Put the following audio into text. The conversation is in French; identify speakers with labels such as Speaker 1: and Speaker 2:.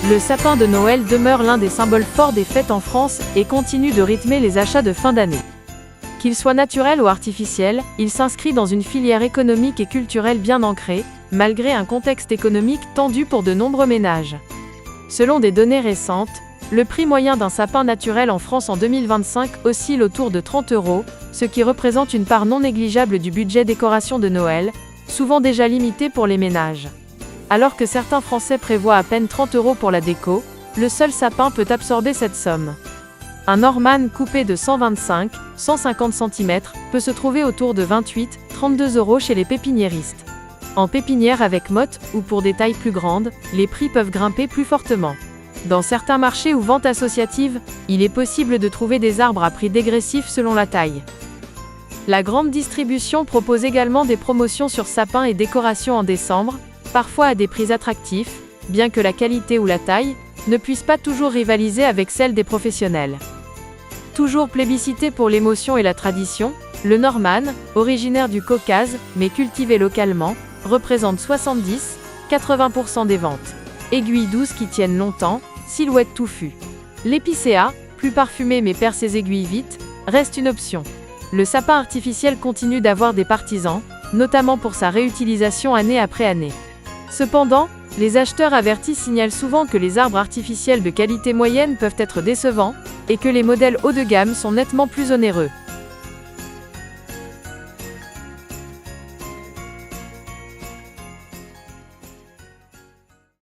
Speaker 1: Le sapin de Noël demeure l'un des symboles forts des fêtes en France et continue de rythmer les achats de fin d'année. Qu'il soit naturel ou artificiel, il s'inscrit dans une filière économique et culturelle bien ancrée, malgré un contexte économique tendu pour de nombreux ménages. Selon des données récentes, le prix moyen d'un sapin naturel en France en 2025 oscille autour de 30 €, ce qui représente une part non négligeable du budget décoration de Noël, souvent déjà limité pour les ménages. Alors que certains Français prévoient à peine 30 € pour la déco, le seul sapin peut absorber cette somme. Un Norman coupé de 125-150 cm peut se trouver autour de 28-32 € chez les pépiniéristes. En pépinière avec motte, ou pour des tailles plus grandes, les prix peuvent grimper plus fortement. Dans certains marchés ou ventes associatives, il est possible de trouver des arbres à prix dégressif selon la taille. La grande distribution propose également des promotions sur sapins et décorations en décembre, parfois à des prix attractifs, bien que la qualité ou la taille ne puisse pas toujours rivaliser avec celle des professionnels. Toujours plébiscité pour l'émotion et la tradition, le Norman, originaire du Caucase, mais cultivé localement, représente 70-80% des ventes. Aiguilles douces qui tiennent longtemps, silhouette touffue. L'épicéa, plus parfumé mais perd ses aiguilles vite, reste une option. Le sapin artificiel continue d'avoir des partisans, notamment pour sa réutilisation année après année. Cependant, les acheteurs avertis signalent souvent que les arbres artificiels de qualité moyenne peuvent être décevants, et que les modèles haut de gamme sont nettement plus onéreux.